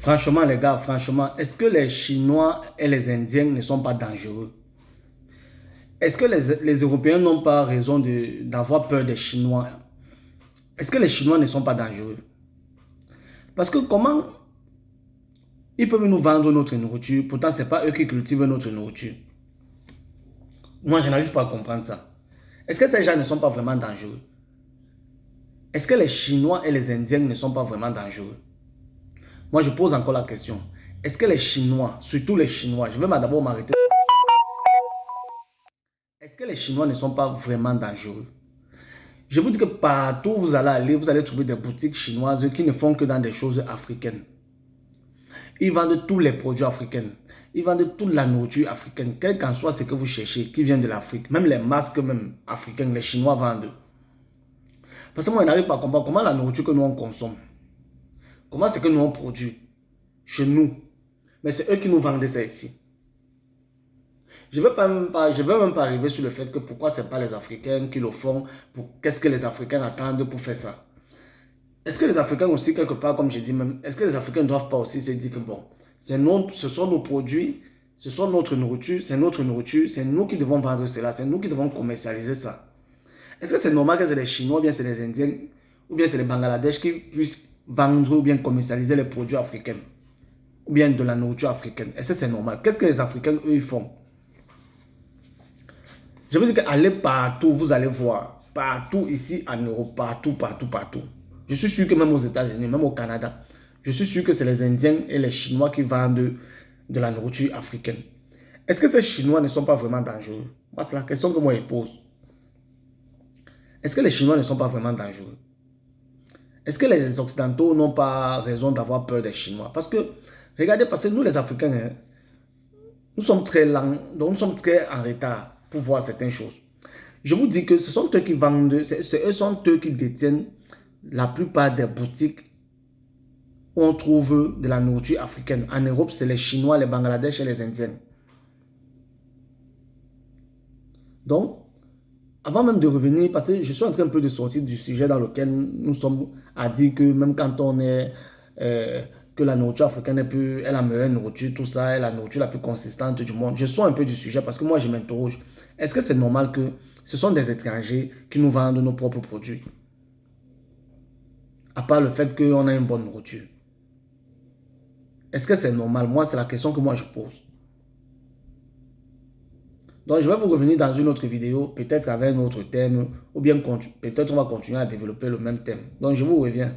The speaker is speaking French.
Franchement, les gars, franchement, est-ce que les Chinois et les Indiens ne sont pas dangereux? Est-ce que les Européens n'ont pas raison d'avoir peur des Chinois? Est-ce que les Chinois ne sont pas dangereux? Parce que comment ils peuvent nous vendre notre nourriture, pourtant ce n'est pas eux qui cultivent notre nourriture? Moi, je n'arrive pas à comprendre ça. Est-ce que ces gens ne sont pas vraiment dangereux? Est-ce que les Chinois et les Indiens ne sont pas vraiment dangereux? Moi, je pose encore la question. Est-ce que les Chinois, surtout les Chinois, je vais d'abord m'arrêter. Est-ce que les Chinois ne sont pas vraiment dangereux? Je vous dis que partout où vous allez aller, vous allez trouver des boutiques chinoises qui ne font que dans des choses africaines. Ils vendent tous les produits africains. Ils vendent toute la nourriture africaine, quel qu'en soit ce que vous cherchez, qui vient de l'Afrique. Même les masques même africains, les Chinois vendent. Parce que moi, je n'arrive pas à comprendre comment la nourriture que nous on consomme, comment c'est que nous on produit chez nous. Mais c'est eux qui nous vendent ça ici. Je ne vais même pas arriver sur le fait que pourquoi ce n'est pas les Africains qui le font. Qu'est-ce que les Africains attendent pour faire ça? Est-ce que les Africains aussi, quelque part, comme j'ai dit même, est-ce que les Africains ne doivent pas aussi se dire que bon, ce sont nos produits, ce sont notre nourriture, c'est nous qui devons vendre cela, c'est nous qui devons commercialiser ça. Est-ce que c'est normal que c'est les Chinois, ou bien c'est les Indiens, ou bien c'est les Bangladesh qui puissent vendre ou bien commercialiser les produits africains, ou bien de la nourriture africaine? Est-ce que c'est normal? Qu'est-ce que les Africains, eux, ils font? Je veux dire qu'aller partout, vous allez voir, partout ici en Europe, partout, partout, partout. Je suis sûr que même aux États-Unis, même au Canada, je suis sûr que c'est les Indiens et les Chinois qui vendent de la nourriture africaine. Est-ce que ces Chinois ne sont pas vraiment dangereux? Moi, c'est la question que moi je pose. Est-ce que les Chinois ne sont pas vraiment dangereux? Est-ce que les Occidentaux n'ont pas raison d'avoir peur des Chinois? Parce que, regardez, parce que nous les Africains, hein, nous sommes très lents, donc nous sommes très en retard pour voir certaines choses. Je vous dis que ce sont eux qui vendent, sont eux qui détiennent la plupart des boutiques où on trouve de la nourriture africaine. En Europe, c'est les Chinois, les Bangladesh et les Indiens. Donc, avant même de revenir, parce que je suis en train un peu de sortir du sujet dans lequel nous sommes à dire que même quand on est que la nourriture africaine est la meilleure nourriture, tout ça, est la nourriture la plus consistante du monde. Je sors un peu du sujet parce que moi, je m'interroge. Est-ce que c'est normal que ce sont des étrangers qui nous vendent nos propres produits? À part le fait qu'on a une bonne nourriture. Est-ce que c'est normal? Moi, c'est la question que moi je pose. Donc, je vais vous revenir dans une autre vidéo, peut-être avec un autre thème, ou bien peut-être on va continuer à développer le même thème. Donc, je vous reviens.